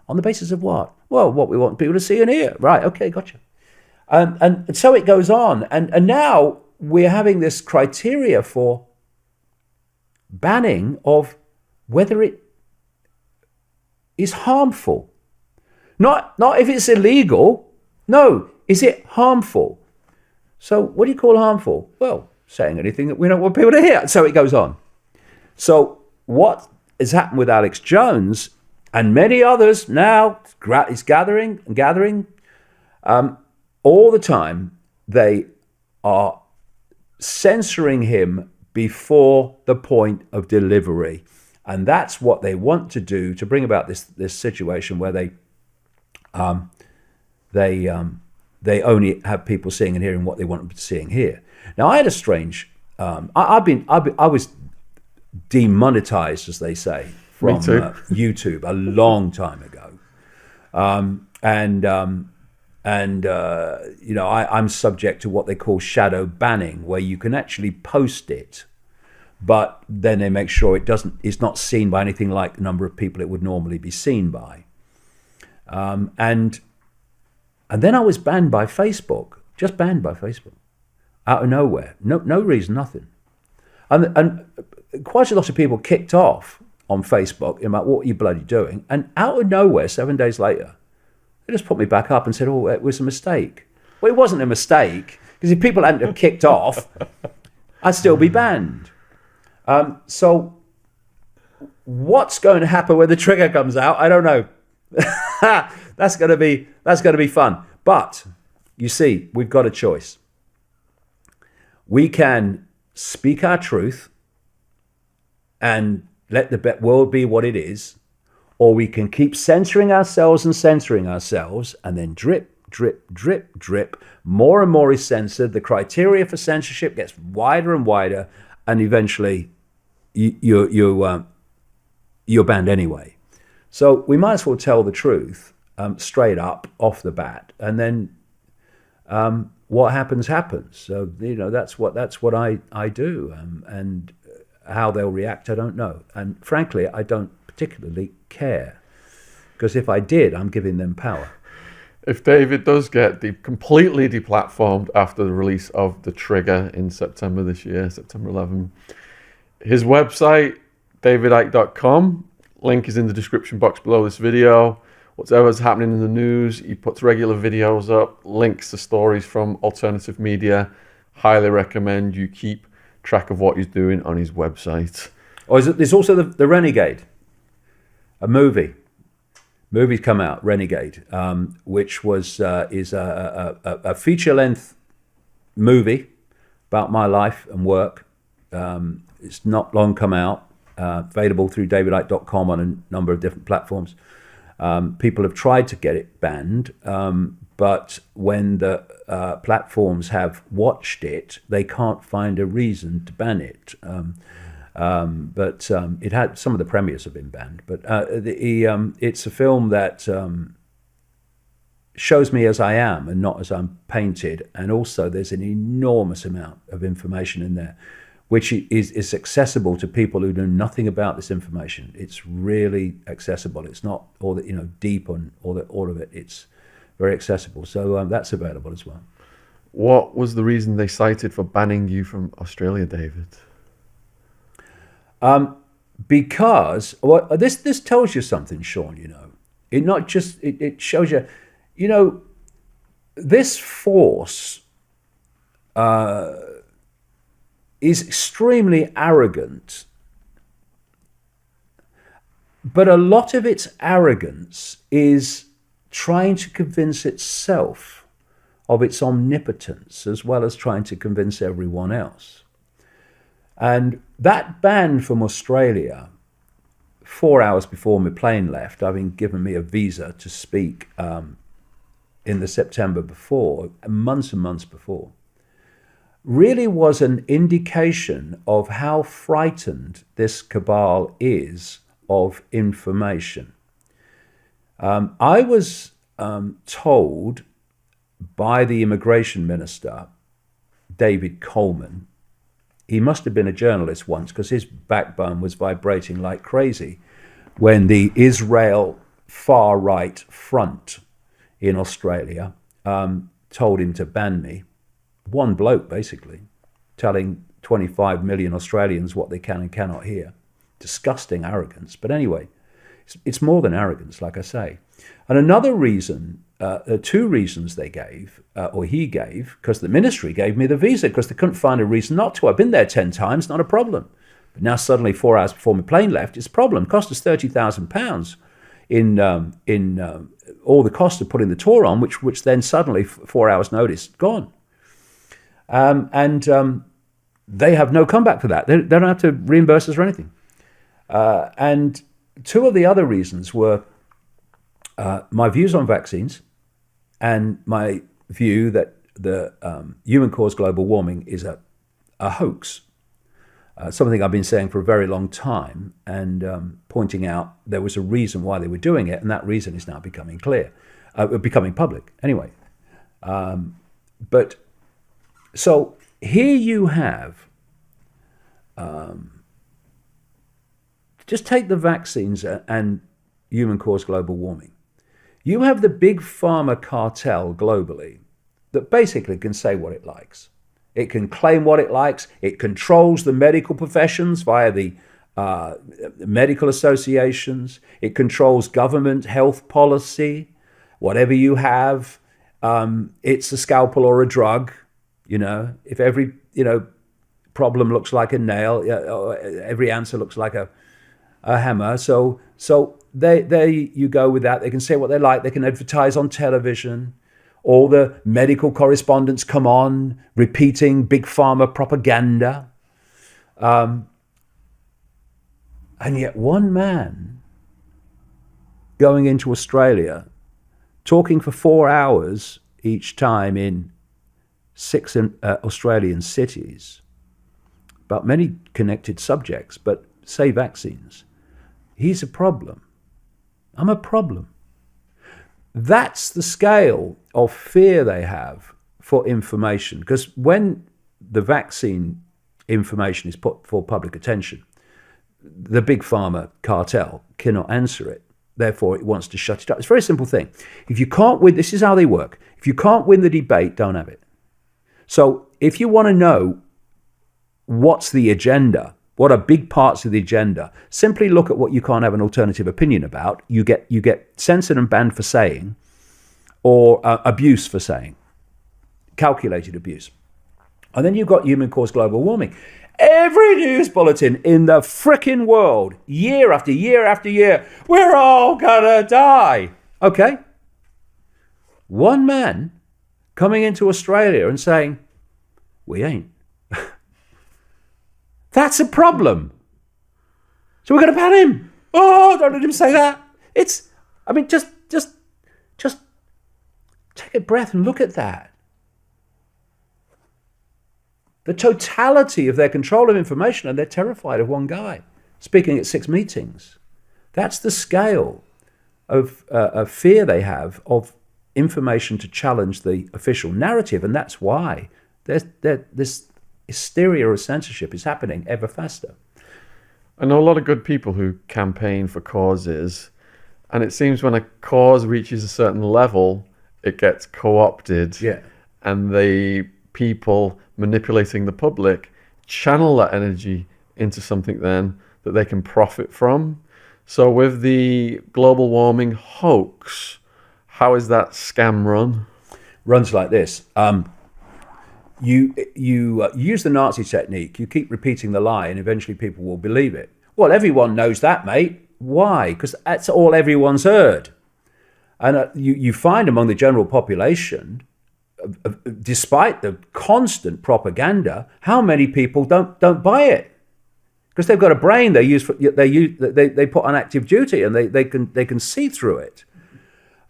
On the basis of what? Well, what we want people to see and hear. Right, okay, gotcha. And so it goes on. And now we're having this criteria for banning of whether it is harmful. Not if it's illegal. No, is it harmful? So what do you call harmful? Well, saying anything that we don't want people to hear. So it goes on. So what has happened with Alex Jones and many others now is gathering and gathering. All the time, they are censoring him before the point of delivery. And that's what they want to do to bring about this situation where they only have people seeing and hearing what they want them to see and hear. Now, I had a strange. I was demonetized, as they say, from YouTube a long time ago, I'm subject to what they call shadow banning, where you can actually post it, but then they make sure it's not seen by anything like the number of people it would normally be seen by. And then I was banned by Facebook, just banned by Facebook, out of nowhere, no reason, nothing. And quite a lot of people kicked off on Facebook, about what are you bloody doing? And out of nowhere, 7 days later, they just put me back up and said, oh, it was a mistake. Well, it wasn't a mistake, because if people hadn't have kicked off, I'd still be banned. So what's going to happen when the trigger comes out? I don't know. That's going to be fun. But you see, we've got a choice. We can speak our truth and let the world be what it is, or we can keep censoring ourselves, and then drip, drip, drip, drip. More and more is censored. The criteria for censorship gets wider and wider, and eventually you're banned anyway. So we might as well tell the truth straight up off the bat, and then what happens happens. So that's what I do, and how they'll react, I don't know. And frankly, I don't particularly care, because if I did, I'm giving them power. If David does get completely deplatformed after the release of The Trigger in September this year, September 11, his website, davidicke.com, link is in the description box below this video. Whatever's happening in the news, he puts regular videos up, links to stories from alternative media. Highly recommend you keep track of what he's doing on his website. There's also the Renegade, a movie's come out, Renegade, which is a feature-length movie about my life and work. It's not long come out, available through davidicke.com on a number of different platforms. People have tried to get it banned, but when the platforms have watched it, they can't find a reason to ban it. But it had, some of the premieres have been banned. But it's a film that shows me as I am and not as I'm painted. And also there's an enormous amount of information in there, which is accessible to people who know nothing about this information. It's really accessible. It's not all that, deep on all of it. It's very accessible. So that's available as well. What was the reason they cited for banning you from Australia, David? Because this tells you something, Shaun. It shows you, this force is extremely arrogant, but a lot of its arrogance is trying to convince itself of its omnipotence, as well as trying to convince everyone else. And that ban from Australia, 4 hours before my plane left, having given me a visa to speak in the September before, months and months before, really was an indication of how frightened this cabal is of information. I was told by the immigration minister, David Coleman. He must have been a journalist once, because his backbone was vibrating like crazy when the Israel far-right front in Australia told him to ban me. One bloke, basically, telling 25 million Australians what they can and cannot hear. Disgusting arrogance. But anyway, it's more than arrogance, like I say. And another reason, two reasons they gave, or he gave, because the ministry gave me the visa, because they couldn't find a reason not to. I've been there 10 times, not a problem. But now suddenly 4 hours before my plane left, it's a problem. It cost us £30,000 in all the cost of putting the tour on, which then suddenly, 4 hours notice, gone. They have no comeback for that. They don't have to reimburse us or anything. And two of the other reasons were my views on vaccines and my view that the human-caused global warming is a hoax. Something I've been saying for a very long time, and pointing out there was a reason why they were doing it, and that reason is now becoming clear, becoming public. Anyway, but so here you have, just take the vaccines and human-caused global warming. You have the big pharma cartel globally that basically can say what it likes. It can claim what it likes. It controls the medical professions via the medical associations. It controls government health policy. Whatever you have, it's a scalpel or a drug. If every problem looks like a nail, every answer looks like a hammer. So there you go with that. They can say what they like. They can advertise on television. All the medical correspondents come on repeating big pharma propaganda. And yet one man going into Australia, talking for 4 hours each time in 6 Australian cities about many connected subjects, but say vaccines. He's a problem. I'm a problem. That's the scale of fear they have for information. Because when the vaccine information is put for public attention, the big pharma cartel cannot answer it. Therefore, it wants to shut it up. It's a very simple thing. If you can't win, this is how they work. If you can't win the debate, don't have it. So if you want to know what's the agenda, what are big parts of the agenda, simply look at what you can't have an alternative opinion about. You get censored and banned for saying, or abuse for saying, calculated abuse. And then you've got human-caused global warming. Every news bulletin in the frickin' world, year after year after year, we're all gonna die. Okay? One man coming into Australia and saying, we ain't. That's a problem. So we're going to ban him. Oh, don't let him say that. Just take a breath and look at that. The totality of their control of information, and they're terrified of one guy speaking at 6 meetings. That's the scale of fear they have of information to challenge the official narrative, and that's why this hysteria of censorship is happening ever faster. I know a lot of good people who campaign for causes, and it seems when a cause reaches a certain level, it gets co-opted. Yeah. And the people manipulating the public channel that energy into something then that they can profit from. So with the global warming hoax, how is that scam run? Runs like this. You use the Nazi technique. You keep repeating the lie, and eventually people will believe it. Well, everyone knows that, mate. Why? Because that's all everyone's heard. And you find among the general population, despite the constant propaganda, how many people don't buy it? Because they've got a brain they put on active duty, and they can see through it.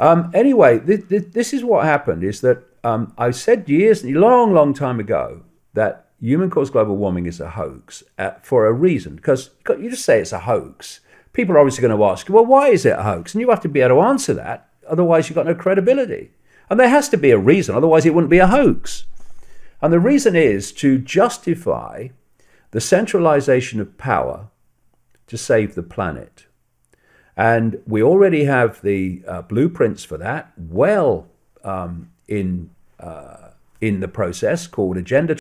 Anyway, this is what happened. Is that I said long time ago that human-caused global warming is a hoax for a reason. Because you just say it's a hoax, people are obviously going to ask, well, why is it a hoax? And you have to be able to answer that. Otherwise, you've got no credibility. And there has to be a reason. Otherwise, it wouldn't be a hoax. And the reason is to justify the centralization of power to save the planet. And we already have the blueprints for that in the process, called Agenda